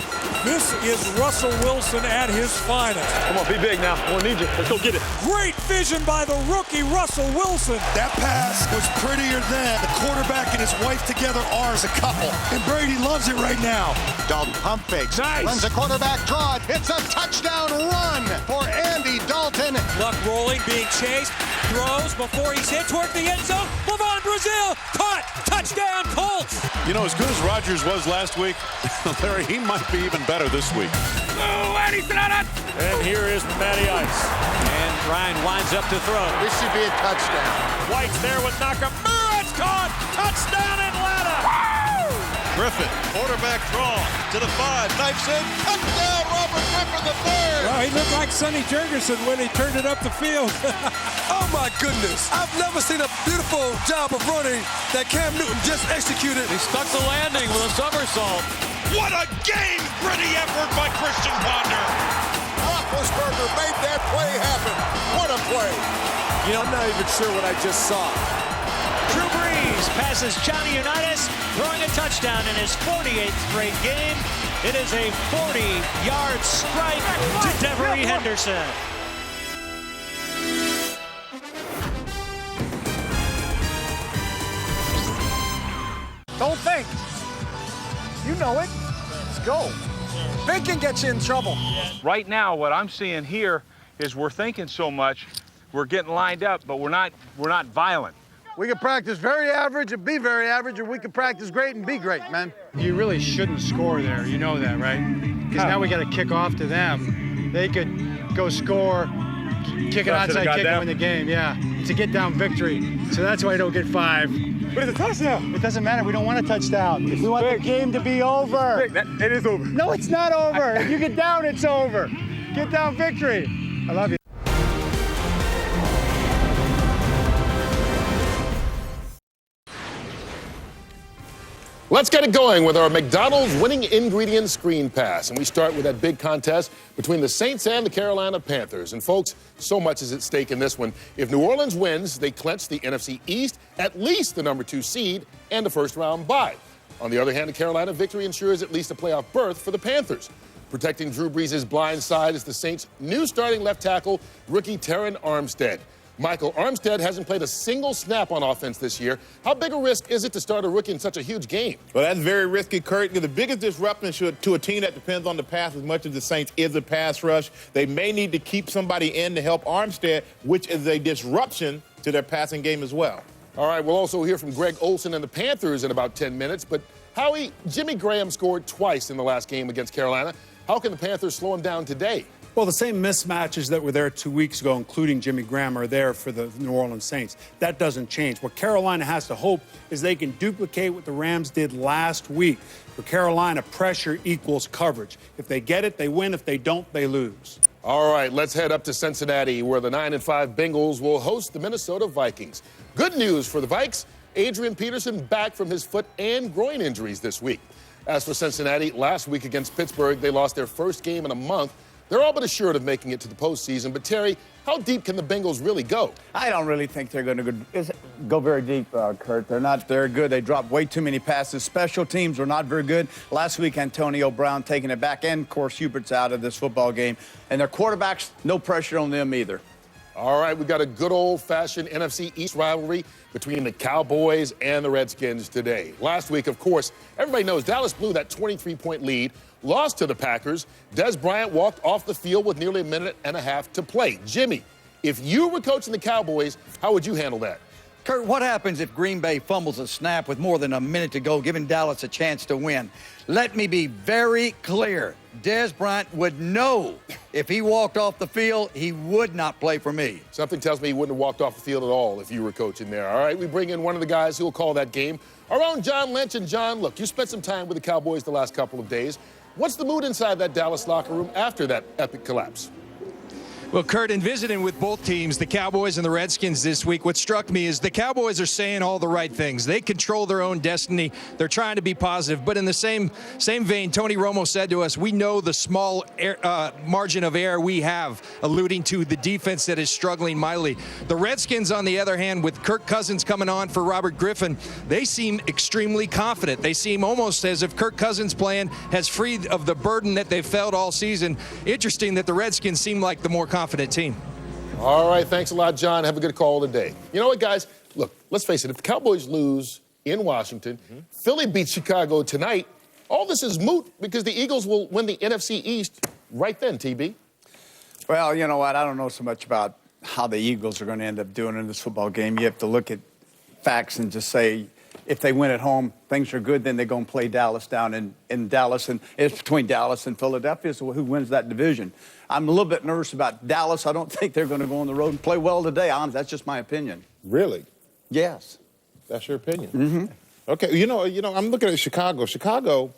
This is Russell Wilson at his finest. Come on, be big now. I need you. Let's go get it. Great vision by the rookie Russell Wilson. That pass was prettier than the quarterback and his wife together are as a couple. And Brady loves it right now. Dalton pump fakes. Nice. Runs a quarterback draw. It's a touchdown run for Andy Dalton. Luck rolling, being chased, throws before he's hit toward the end zone. Levon Brazil, caught, touchdown Colts. You know, as good as Rodgers was last week, Larry, he might be even better this week. And here is Matty Ice. And Ryan winds up to throw. This should be a touchdown. White's there with Nakamura. It's caught. Touchdown Atlanta. Griffin, quarterback draw to the 5. Knifes in. Touchdown, Robert Griffin III. Well, he looked like Sonny Jurgensen when he turned it up the field. Oh, my goodness. I've never seen a beautiful job of running that Cam Newton just executed. He stuck the landing with a somersault. What a game-ready effort by Christian Ponder. Roethlisberger made that play happen. What a play. You know, I'm not even sure what I just saw. Drew Brees passes Johnny Unitas, throwing a touchdown in his 48th straight game. It is a 40-yard strike to Devery Henderson. Don't think. You know it. Let's go. Thinking gets you in trouble. Right now, what I'm seeing here is we're thinking so much, we're getting lined up, but we're not violent. We can practice very average and be very average, or we can practice great and be great, man. You really shouldn't score there. You know that, right? Because now we got to kick off to them. They could go score, kick an onside kick and win the game. Yeah, it's a get-down victory. So that's why I don't get 5. But it's a touchdown. It doesn't matter. We don't want a touchdown. We want the game to be over. It is over. No, it's not over. If you get down, it's over. Get down victory. I love you. Let's get it going with our McDonald's winning ingredient screen pass. And we start with that big contest between the Saints and the Carolina Panthers. And folks, so much is at stake in this one. If New Orleans wins, they clinch the NFC East, at least the #2 seed, and a first-round bye. On the other hand, the Carolina victory ensures at least a playoff berth for the Panthers. Protecting Drew Brees' blind side is the Saints' new starting left tackle, rookie Terron Armstead. Michael, Armstead hasn't played a single snap on offense this year. How big a risk is it to start a rookie in such a huge game? Well, that's very risky, Kurt. The biggest disruption to a team that depends on the pass as much as the Saints is a pass rush. They may need to keep somebody in to help Armstead, which is a disruption to their passing game as well. All right, we'll also hear from Greg Olsen and the Panthers in about 10 minutes. But Howie, Jimmy Graham scored twice in the last game against Carolina. How can the Panthers slow him down today? Well, the same mismatches that were there 2 weeks ago, including Jimmy Graham, are there for the New Orleans Saints. That doesn't change. What Carolina has to hope is they can duplicate what the Rams did last week. For Carolina, pressure equals coverage. If they get it, they win. If they don't, they lose. All right, let's head up to Cincinnati, where the 9-5 Bengals will host the Minnesota Vikings. Good news for the Vikes. Adrian Peterson back from his foot and groin injuries this week. As for Cincinnati, last week against Pittsburgh, they lost their first game in a month. They're all but assured of making it to the postseason. But, Terry, how deep can the Bengals really go? I don't really think they're going to go very deep, Kurt. They're not very good. They dropped way too many passes. Special teams were not very good. Last week, Antonio Brown taking it back, and, of course, Hubert's out of this football game. And their quarterbacks, no pressure on them either. All right, we got a good old-fashioned NFC East rivalry between the Cowboys and the Redskins today. Last week, of course, everybody knows Dallas blew that 23-point lead, lost to the Packers. Des Bryant walked off the field with nearly a minute and a half to play. Jimmy, if you were coaching the Cowboys, how would you handle that? Kurt, what happens if Green Bay fumbles a snap with more than a minute to go, giving Dallas a chance to win? Let me be very clear. Des Bryant would know if he walked off the field, he would not play for me. Something tells me he wouldn't have walked off the field at all if you were coaching there. All right, we bring in one of the guys who will call that game, our own John Lynch. And, John, look, you spent some time with the Cowboys the last couple of days. What's the mood inside that Dallas locker room after that epic collapse? Well, Kurt, in visiting with both teams, the Cowboys and the Redskins this week, what struck me is the Cowboys are saying all the right things. They control their own destiny. They're trying to be positive. But in the same vein, Tony Romo said to us, we know the small margin of error we have, alluding to the defense that is struggling mightily. The Redskins, on the other hand, with Kirk Cousins coming on for Robert Griffin, they seem extremely confident. They seem almost as if Kirk Cousins' plan has freed of the burden that they've felt all season. Interesting that the Redskins seem like the more confident team. All right, thanks a lot, John. Have a good call today. You know what, guys? Look, let's face it. If the Cowboys lose in Washington, Philly beats Chicago tonight, all this is moot because the Eagles will win the NFC East right then, TB. Well, you know what? I don't know so much about how the Eagles are going to end up doing in this football game. You have to look at facts and just say, if they win at home, things are good, then they go and play Dallas down in Dallas. And it's between Dallas and Philadelphia, so who wins that division? I'm a little bit nervous about Dallas. I don't think they're going to go on the road and play well today. That's just my opinion. Really? Yes. That's your opinion? Okay, you know, I'm looking at Chicago. Chicago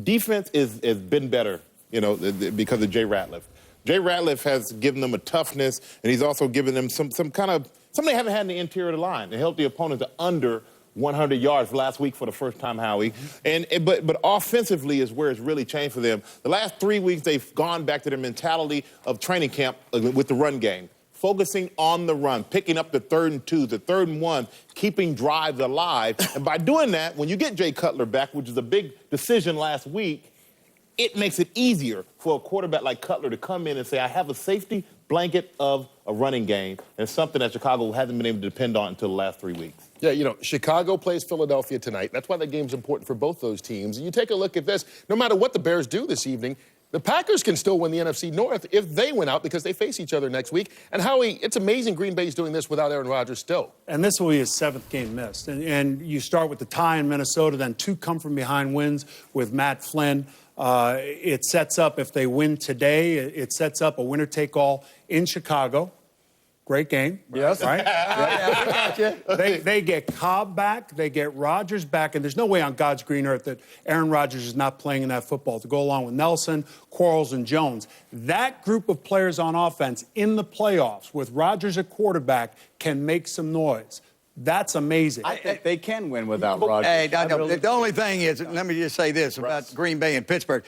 defense has been better, because of Jay Ratliff. Jay Ratliff has given them a toughness, and he's also given them something they haven't had in the interior of the line. They held the opponent to under 100 yards last week for the first time, Howie. But offensively is where it's really changed for them. The last 3 weeks, they've gone back to their mentality of training camp with the run game, focusing on the run, picking up the 3rd and 2, the 3rd and 1, keeping drives alive. And by doing that, when you get Jay Cutler back, which is a big decision last week, it makes it easier for a quarterback like Cutler to come in and say, I have a safety blanket of a running game, and something that Chicago hasn't been able to depend on until the last 3 weeks. Yeah, Chicago plays Philadelphia tonight. That's why that game's important for both those teams. And you take a look at this, no matter what the Bears do this evening, the Packers can still win the NFC North if they win out because they face each other next week. And Howie, it's amazing Green Bay's doing this without Aaron Rodgers still. And this will be his 7th game missed. And you start with the tie in Minnesota, then 2 come-from-behind wins with Matt Flynn. It sets up, if they win today, it sets up a winner-take-all in Chicago. Great game. Yes. Right? Yeah, they get Cobb back. They get Rodgers back. And there's no way on God's green earth that Aaron Rodgers is not playing in that football to go along with Nelson, Quarles, and Jones. That group of players on offense in the playoffs with Rodgers at quarterback can make some noise. That's amazing. I think they can win without Rodgers. Hey, I know. The only thing is, let me just say this about Green Bay and Pittsburgh.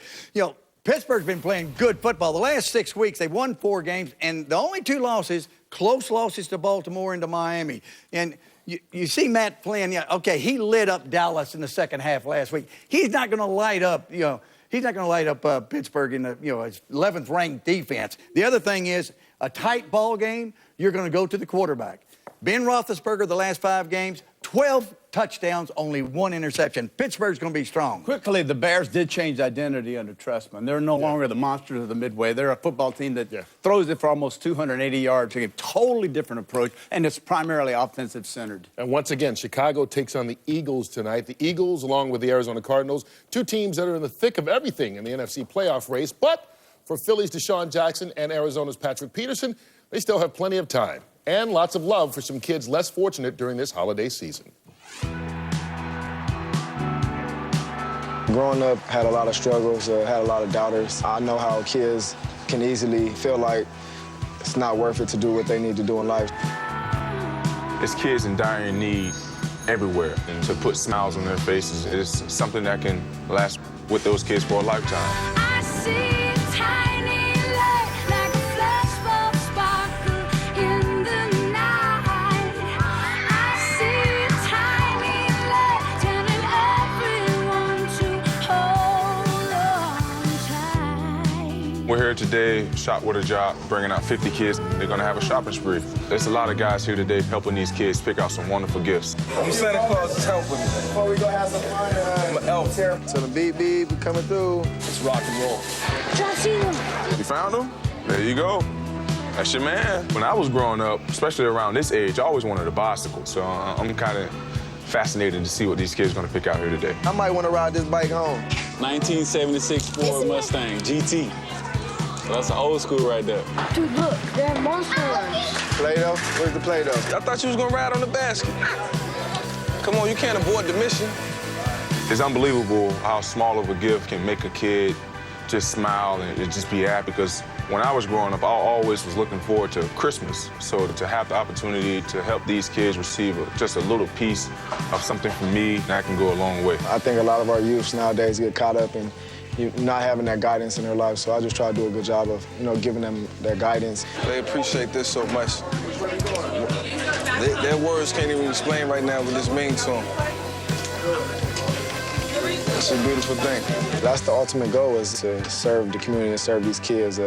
Pittsburgh's been playing good football. The last 6 weeks, they've won 4 games, and the only 2 losses, close losses to Baltimore and to Miami. And you see Matt Flynn, he lit up Dallas in the second half last week. He's not going to light up, he's not going to light up Pittsburgh in the, his 11th ranked defense. The other thing is, a tight ball game, you're going to go to the quarterback. Ben Roethlisberger, the last 5 games, 12 touchdowns, only 1 interception. Pittsburgh's going to be strong. Quickly, the Bears did change identity under Trestman. They're no longer the monsters of the Midway. They're a football team that throws it for almost 280 yards. A totally different approach, and it's primarily offensive-centered. And once again, Chicago takes on the Eagles tonight. The Eagles, along with the Arizona Cardinals, 2 teams that are in the thick of everything in the NFC playoff race. But for Philly's Deshaun Jackson and Arizona's Patrick Peterson, they still have plenty of time and lots of love for some kids less fortunate during this holiday season. Growing up, had a lot of struggles, had a lot of doubters. I know how kids can easily feel like it's not worth it to do what they need to do in life. There's kids in dire need everywhere, and to put smiles on their faces is something that can last with those kids for a lifetime. I see a tiny light like a flashbulb sparkle in the night. I see a tiny light telling everyone to hold on tight. We're here today, Shop with a Job, bringing out 50 kids. They're gonna have a shopping spree. There's a lot of guys here today helping these kids pick out some wonderful gifts. I'm Santa Claus, just help with me. Before we go have some fun, I'm an elf here. So the beep beep coming through. It's rock and roll. You found them? There you go. That's your man. When I was growing up, especially around this age, I always wanted a bicycle. So I'm kind of fascinated to see what these kids are gonna pick out here today. I might want to ride this bike home. 1976 Ford Mustang GT. So that's an old school right there. Dude, look, they're monsters. Play-Doh? Where's the Play-Doh? I thought you was gonna ride on the basket. Come on, you can't abort the mission. It's unbelievable how small of a gift can make a kid just smile and just be happy, because when I was growing up, I always was looking forward to Christmas. So to have the opportunity to help these kids receive just a little piece of something from me, that can go a long way. I think a lot of our youths nowadays get caught up in not having that guidance in their life, so I just try to do a good job of, giving them that guidance. They appreciate this so much. Their words can't even explain right now what this means to them. It's a beautiful thing. That's the ultimate goal, is to serve the community and serve these kids,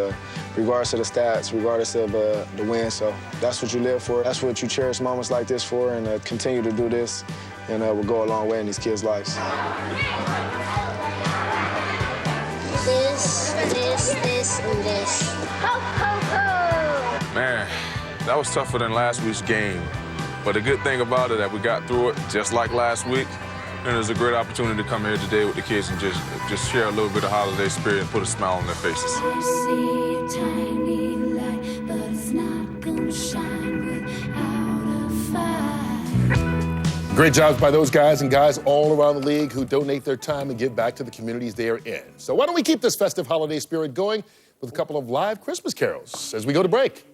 regardless of the stats, regardless of the win. So that's what you live for. That's what you cherish moments like this for, and continue to do this, and we'll go a long way in these kids' lives. This, and this. Ho, ho, ho! Man, that was tougher than last week's game. But the good thing about it, that we got through it just like last week. And it's a great opportunity to come here today with the kids and just share a little bit of holiday spirit and put a smile on their faces. I see a tiny light, but it's not gonna shine without a fire. Great jobs by those guys and guys all around the league who donate their time and give back to the communities they are in. So why don't we keep this festive holiday spirit going with a couple of live Christmas carols as we go to break.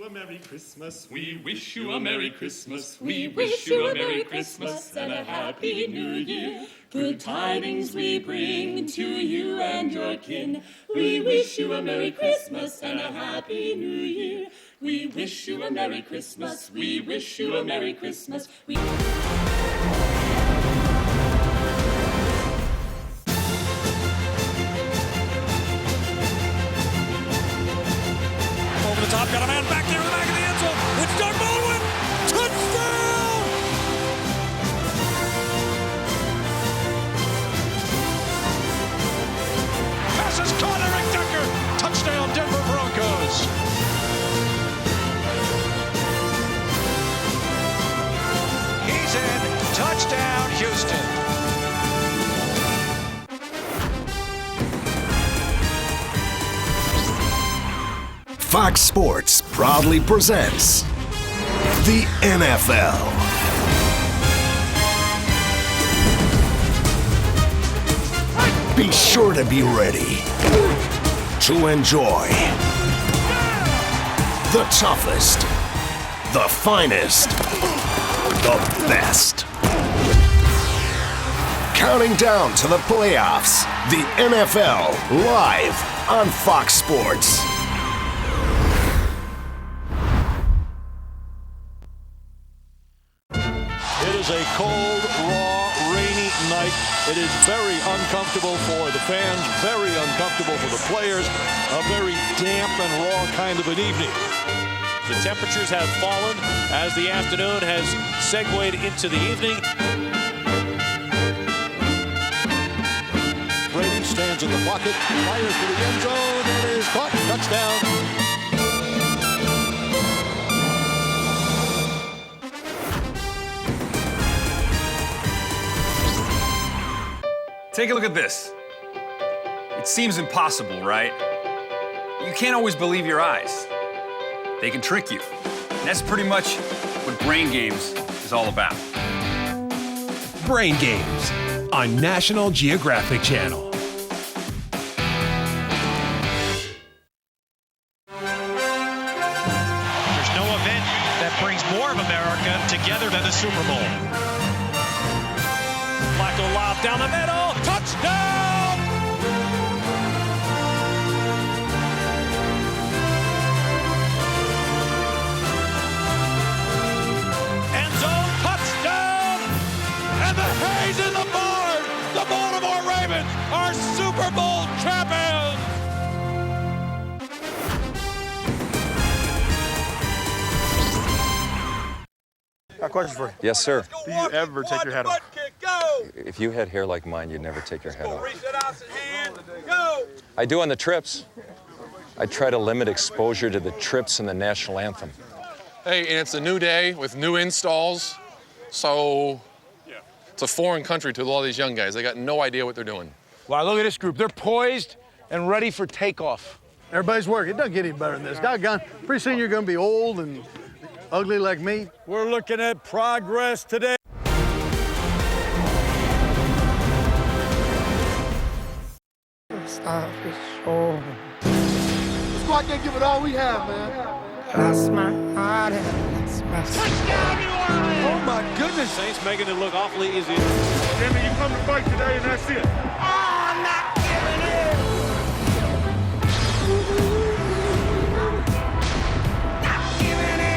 A Merry Christmas, we wish you a Merry Christmas, we wish you a Merry Christmas and a Happy New Year. Good tidings we bring to you and your kin. We wish you a Merry Christmas and a Happy New Year. We wish you a Merry Christmas, we wish you a Merry Christmas. Over the top, got a man back there in the back of the end zone. It's Doug Baldwin. Touchdown! Pass is caught, Eric Decker. Touchdown, Denver Broncos. He's in. Touchdown, Houston. Fox Sports proudly presents the NFL. Be sure to be ready to enjoy the toughest, the finest, the best. Counting down to the playoffs, the NFL live on Fox Sports. It is a cold, raw, rainy night. It is very uncomfortable for the fans, very uncomfortable for the players, a very damp and raw kind of an evening. The temperatures have fallen as the afternoon has segued into the evening. Brady stands in the pocket, fires to the end zone, and is caught. Touchdown. Take a look at this. It seems impossible, right? You can't always believe your eyes. They can trick you. And that's pretty much what Brain Games is all about. Brain Games on National Geographic Channel. There's no event that brings more of America together than the Super Bowl. Flacco lob down the middle. Touchdown! End zone touchdown! And the Hayes in the barn! The Baltimore Ravens are Super Bowl champions! Got a question for you. Yes, sir. Do you ever take your hat off? If you had hair like mine, you'd never take your head off. I do on the trips. I try to limit exposure to the trips and the national anthem. Hey, and it's a new day with new installs, so it's a foreign country to a lot of these young guys. They got no idea what they're doing. Wow, look at this group. They're poised and ready for takeoff. Everybody's working. It doesn't get any better than this. Doggone, pretty soon you're going to be old and ugly like me. We're looking at progress today. Squad can't give it all we have, man. Lost my heart and lost my Touchdown, New Orleans! Oh, my goodness. Saints making it look awfully easy. Jimmy, you come to fight today, and that's it. I'm not giving it. Not giving it.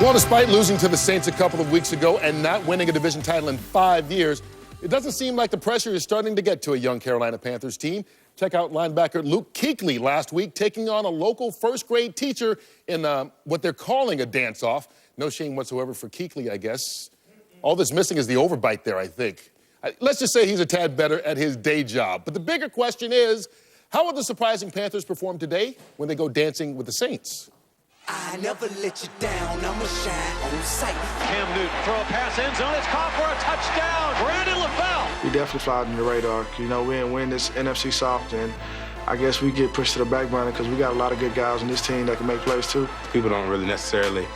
Well, despite losing to the Saints a couple of weeks ago and not winning a division title in 5 years, it doesn't seem like the pressure is starting to get to a young Carolina Panthers team. Check out linebacker Luke Kuechly last week taking on a local first-grade teacher in what they're calling a dance-off. No shame whatsoever for Kuechly, I guess. All that's missing is the overbite there, I think. Let's just say he's a tad better at his day job. But the bigger question is, how will the surprising Panthers perform today when they go dancing with the Saints? I never let you down, I'ma shine on sight. Cam Newton, throw a pass, end zone, it's caught for a touchdown. Brandon LaFell. We definitely fly under the radar. You know, we didn't win this NFC South, and I guess we get pushed to the back burner because we got a lot of good guys on this team that can make plays too. People don't really necessarily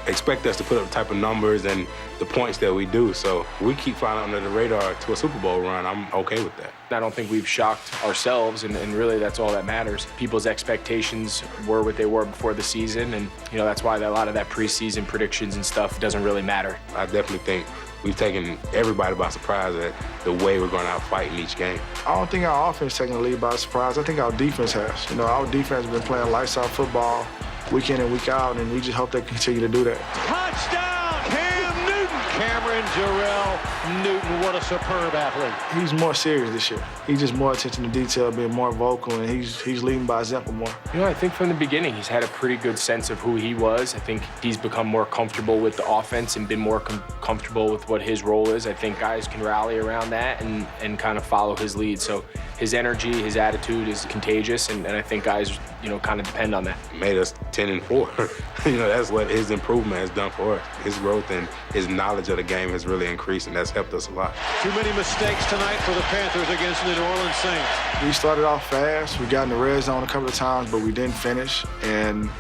expect us to put up the type of numbers and the points that we do. So we keep flying under the radar to a Super Bowl run. I'm okay with that. I don't think we've shocked ourselves, and really that's all that matters. People's expectations were what they were before the season, and that's why a lot of that preseason predictions and stuff doesn't really matter. I definitely think we've taken everybody by surprise at the way we're going out fighting each game. I don't think our offense taking the lead by surprise. I think our defense has. You know, our defense has been playing lights out football week in and week out, and we just hope they continue to do that. Touchdown, Cam Newton. Cameron Jarrell Newton, what a superb athlete. He's more serious this year. He's just more attention to detail, being more vocal, and he's leading by example more. I think from the beginning he's had a pretty good sense of who he was. I think he's become more comfortable with the offense and been more comfortable with what his role is. I think guys can rally around that and kind of follow his lead. So his energy, his attitude is contagious, and I think guys, kind of depend on that. Made us 10-4. That's what his improvement has done for us. His growth and his knowledge of the game has really increased, and that's helped us a lot. Too many mistakes tonight for the Panthers against the New Orleans Saints. We started off fast. We got in the red zone a couple of times, but we didn't finish. And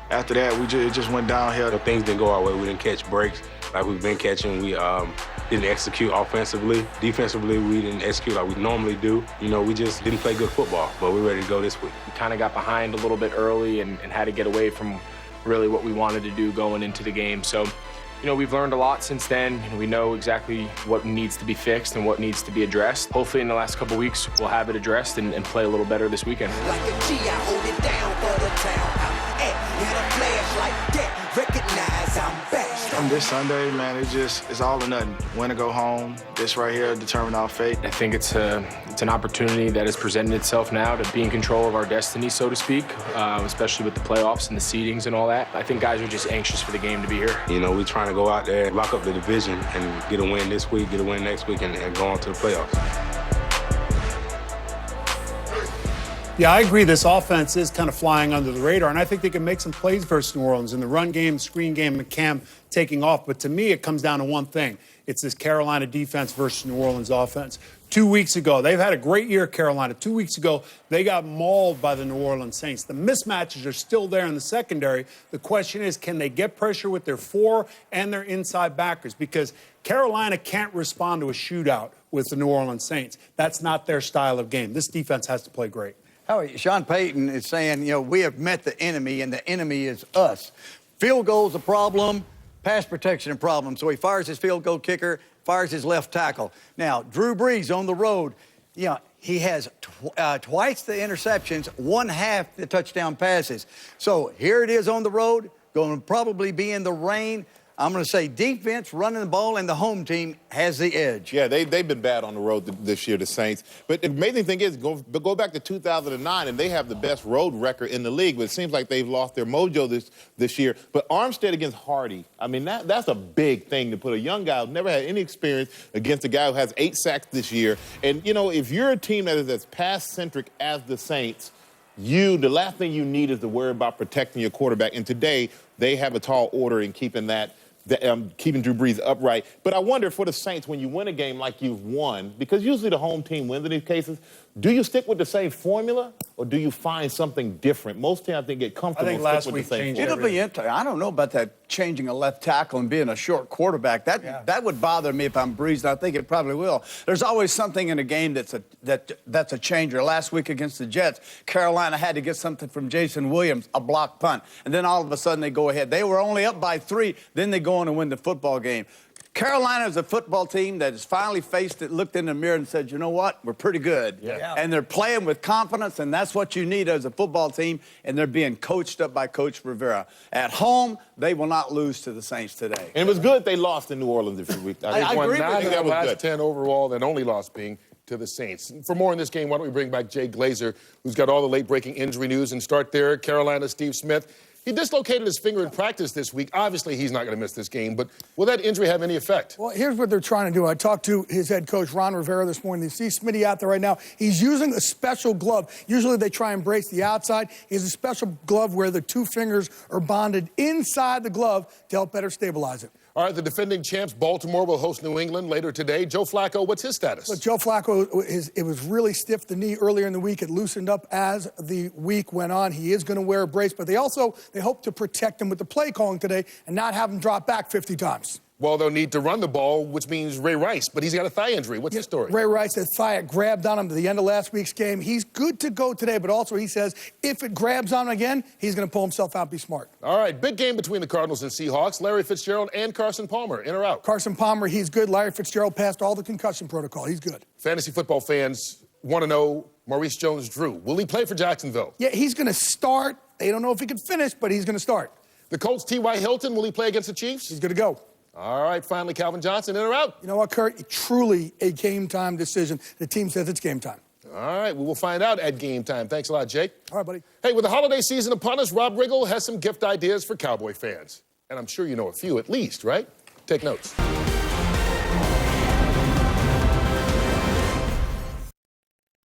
after that, it just went downhill. Things didn't go our way. We didn't catch breaks like we've been catching. We didn't execute offensively. Defensively, we didn't execute like we normally do. We just didn't play good football, but we're ready to go this week. We kind of got behind a little bit early and had to get away from really what we wanted to do going into the game. So, we've learned a lot since then. We know exactly what needs to be fixed and what needs to be addressed. Hopefully in the last couple weeks, we'll have it addressed and play a little better this weekend. Like a G, I hold it down for the town I'm at. Hit a flash like that, recognize I'm back. From this Sunday, man, it's all or nothing. Win or go home. This right here determine our fate. I think it's an opportunity that has presented itself now to be in control of our destiny, so to speak, especially with the playoffs and the seedings and all that. I think guys are just anxious for the game to be here. We're trying to go out there, lock up the division, and get a win this week, get a win next week, and go on to the playoffs. Yeah, I agree. This offense is kind of flying under the radar, and I think they can make some plays versus New Orleans in the run game, screen game, and Cam taking off. But to me, it comes down to one thing. It's this Carolina defense versus New Orleans offense. 2 weeks ago, they've had a great year, Carolina. 2 weeks ago, they got mauled by the New Orleans Saints. The mismatches are still there in the secondary. The question is, can they get pressure with their four and their inside backers? Because Carolina can't respond to a shootout with the New Orleans Saints. That's not their style of game. This defense has to play great. Sean Payton is saying, we have met the enemy, and the enemy is us. Field goal's a problem, pass protection a problem. So he fires his field goal kicker, fires his left tackle. Now, Drew Brees on the road, he has twice the interceptions, one half the touchdown passes. So here it is on the road, going to probably be in the rain. I'm going to say defense, running the ball, and the home team has the edge. Yeah, they've been bad on the road this year, the Saints. But the amazing thing is, go back to 2009, and they have the best road record in the league. But it seems like they've lost their mojo this year. But Armstead against Hardy, I mean, that's a big thing to put a young guy who's never had any experience against a guy who has 8 sacks this year. And, if you're a team that is as pass-centric as the Saints, the last thing you need is to worry about protecting your quarterback. And today, they have a tall order in keeping keeping Drew Brees upright. But I wonder for the Saints, when you win a game like you've won, because usually the home team wins in these cases, Do you stick with the same formula, or do you find something different? Most teams, I think, get comfortable I think last stick with week the same changed formula. It'll be interesting. I don't know about that changing a left tackle and being a short quarterback. That would bother me if I'm breezing. I think it probably will. There's always something in a game that's a changer. Last week against the Jets, Carolina had to get something from Jason Williams, a block punt, and then all of a sudden they go ahead. They were only up by 3, then they go on and win the football game. Carolina is a football team that has finally faced it, looked in the mirror and said, you know what, we're pretty good. Yeah. And they're playing with confidence, and that's what you need as a football team, and they're being coached up by Coach Rivera. At home, they will not lose to the Saints today. And it was good they lost in New Orleans a few weeks. I Won agree 9 with of you. their That was last good. 10 overall, that only loss being to the Saints. For more in this game, why don't we bring back Jay Glazer, who's got all the late-breaking injury news, and start there. Carolina, Steve Smith. He dislocated his finger in practice this week. Obviously, he's not going to miss this game, but will that injury have any effect? Well, here's what they're trying to do. I talked to his head coach, Ron Rivera, this morning. You see Smitty out there right now. He's using a special glove. Usually they try and brace the outside. He has a special glove where the 2 fingers are bonded inside the glove to help better stabilize it. All right, the defending champs, Baltimore, will host New England later today. Joe Flacco, what's his status? Look, Joe Flacco, it was really stiff, the knee earlier in the week. It loosened up as the week went on. He is going to wear a brace, but they hope to protect him with the play calling today and not have him drop back 50 times. Well, they'll need to run the ball, which means Ray Rice, but he's got a thigh injury. What's his story? Ray Rice, his thigh grabbed on him at the end of last week's game. He's good to go today, but also he says if it grabs on him again, he's going to pull himself out, be smart. All right, big game between the Cardinals and Seahawks. Larry Fitzgerald and Carson Palmer, in or out? Carson Palmer, he's good. Larry Fitzgerald passed all the concussion protocol. He's good. Fantasy football fans want to know Maurice Jones-Drew. Will he play for Jacksonville? Yeah, he's going to start. They don't know if he can finish, but he's going to start. The Colts, T.Y. Hilton, will he play against the Chiefs? He's going to go. All right, finally, Calvin Johnson, in or out? You know what, Kurt? Truly a game-time decision. The team says it's game time. All right, we will find out at game time. Thanks a lot, Jake. All right, buddy. Hey, with the holiday season upon us, Rob Riggle has some gift ideas for Cowboy fans. And I'm sure you know a few at least, right? Take notes.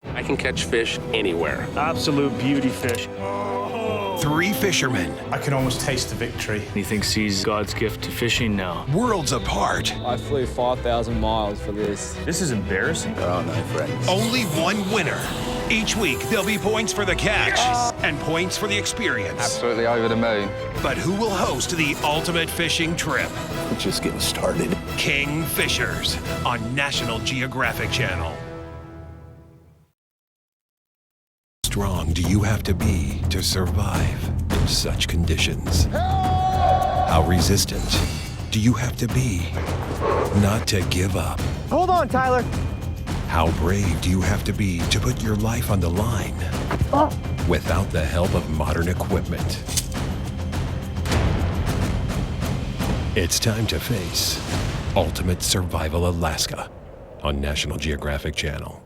I can catch fish anywhere. Absolute beauty fish. 3 fishermen. I can almost taste the victory. He thinks he's God's gift to fishing now. Worlds apart. I flew 5,000 miles for this. This is embarrassing. Oh, no, friends. Only one winner. Each week, there'll be points for the catch and points for the experience. Absolutely over the moon. But who will host the ultimate fishing trip? We're just getting started. King Fishers on National Geographic Channel. Strong do you have to be to survive in such conditions? How resistant do you have to be not to give up? Hold on, Tyler. How brave do you have to be to put your life on the line without the help of modern equipment? It's time to face Ultimate Survival Alaska on National Geographic Channel.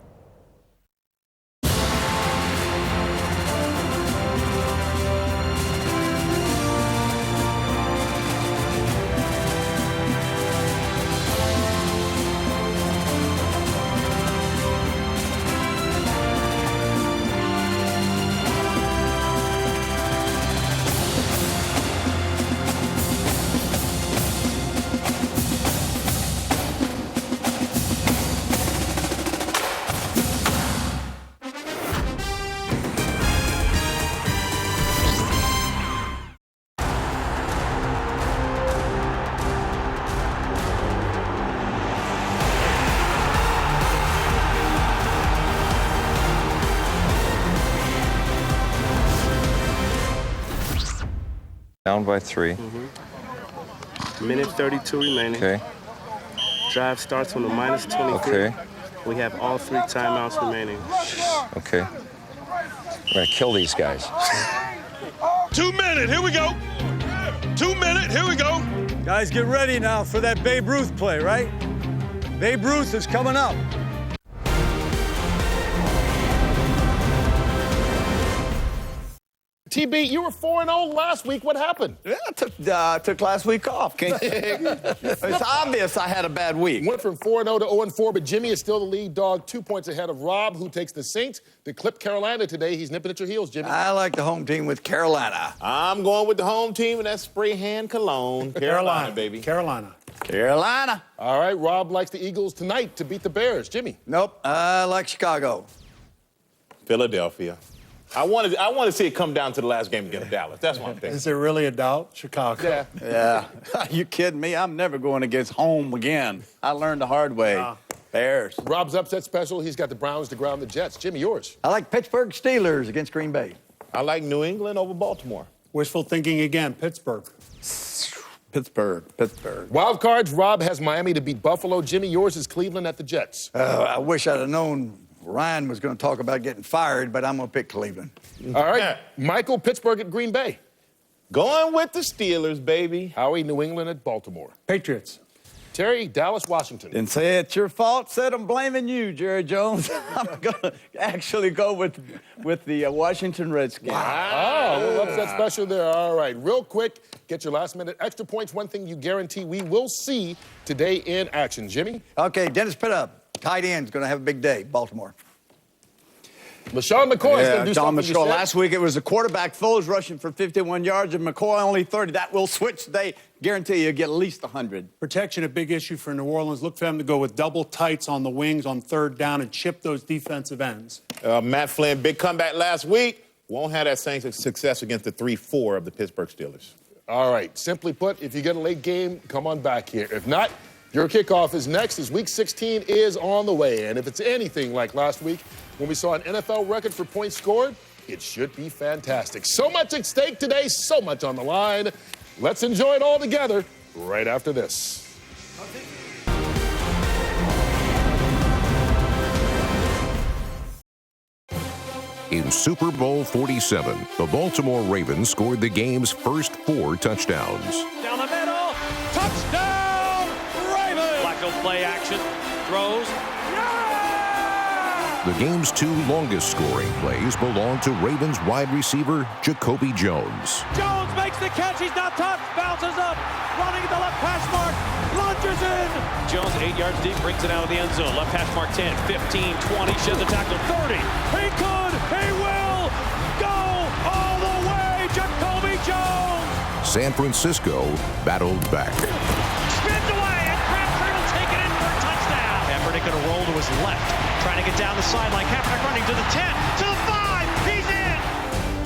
Down by 3. Minute 32 remaining. Okay. Drive starts on the minus 23. Okay. We have all 3 timeouts remaining. Okay. We're gonna kill these guys. 2 minute, here we go. 2 minute, here we go. Guys, get ready now for that Babe Ruth play, right? Babe Ruth is coming up. TB, you were 4-0 last week. What happened? Yeah, I took last week off. It's obvious I had a bad week. Went from 4-0 to 0-4, but Jimmy is still the lead dog, 2 points ahead of Rob, who takes the Saints to clip Carolina today. He's nipping at your heels, Jimmy. I like the home team with Carolina. I'm going with the home team, and that's spray hand cologne. Carolina, baby. Carolina. Carolina. All right, Rob likes the Eagles tonight to beat the Bears. Jimmy? Nope, I like Chicago. Philadelphia. I want to see it come down to the last game against Dallas. That's what I'm thinking. Is it really a doubt? Chicago. Yeah. Yeah. You kidding me? I'm never going against home again. I learned the hard way. Bears. Rob's upset special. He's got the Browns to ground the Jets. Jimmy, yours. I like Pittsburgh Steelers against Green Bay. I like New England over Baltimore. Wishful thinking again, Pittsburgh. Pittsburgh. Wild cards, Rob has Miami to beat Buffalo. Jimmy, yours is Cleveland at the Jets. I wish I'd have known Ryan was going to talk about getting fired, but I'm going to pick Cleveland. All right. Michael, Pittsburgh at Green Bay. Going with the Steelers, baby. Howie, New England at Baltimore. Patriots. Terry, Dallas, Washington. Didn't say it's your fault. Said I'm blaming you, Jerry Jones. I'm going to actually go with the Washington Redskins. Wow. A little upset special there. All right. Real quick, get your last minute extra points. One thing you guarantee we will see today in action. Jimmy? Okay, Dennis Pittup, tight end's going to have a big day, Baltimore. LaShawn McCoy is going to do John something. McCoy. Last week it was the quarterback Foles rushing for 51 yards and McCoy only 30. That will switch today. Guarantee you get at least 100. Protection, a big issue for New Orleans. Look for them to go with double tights on the wings on third down and chip those defensive ends. Matt Flynn, big comeback last week. Won't have that same success against the 3-4 of the Pittsburgh Steelers. All right. Simply put, if you get a late game, come on back here. If not, your kickoff is next as Week 16 is on the way. And if it's anything like last week, when we saw an NFL record for points scored, it should be fantastic. So much at stake today, so much on the line. Let's enjoy it all together right after this. In Super Bowl 47, the Baltimore Ravens scored the game's first 4 touchdowns. Down the middle, touchdown, Ravens! Flacco play action, throws. The game's 2 longest scoring plays belong to Ravens wide receiver Jacoby Jones. Jones makes the catch, he's not touched, bounces up, running at the left hash mark, lunges in. Jones 8 yards deep, brings it out of the end zone. Left hash mark 10, 15, 20, sheds the tackle, 30. He could, he will go all the way, Jacoby Jones. San Francisco battled back. Spins away, and Crabtree will take it in for a touchdown. Kaepernick going to roll to his left, trying to get down the sideline. Kaepernick running to the 10, to the 5, he's in.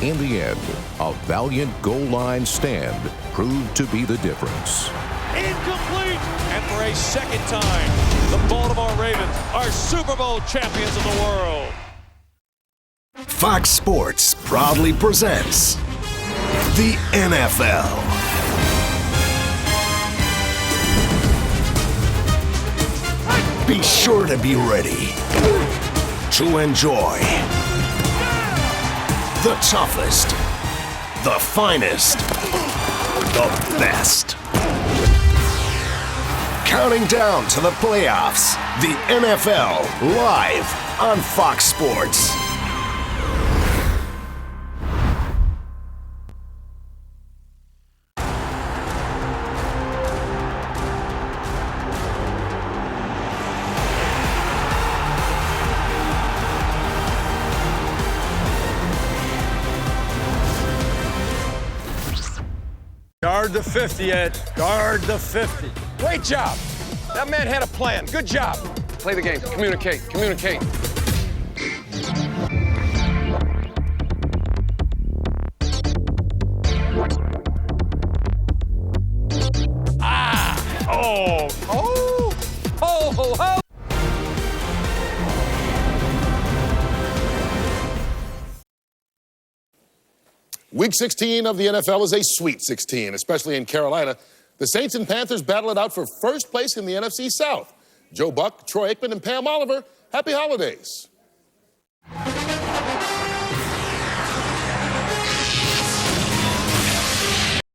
In the end, a valiant goal line stand proved to be the difference. Incomplete. And for a second time, the Baltimore Ravens are Super Bowl champions of the world. Fox Sports proudly presents the NFL. Be sure to be ready to enjoy the toughest, the finest, the best. Counting down to the playoffs, the NFL live on Fox Sports. Guard the 50, Ed. Guard the 50. Great job. That man had a plan. Good job. Play the game. Communicate. Communicate. Week 16 of the NFL is a sweet 16, especially in Carolina. The Saints and Panthers battle it out for first place in the NFC South. Joe Buck, Troy Aikman, and Pam Oliver, happy holidays.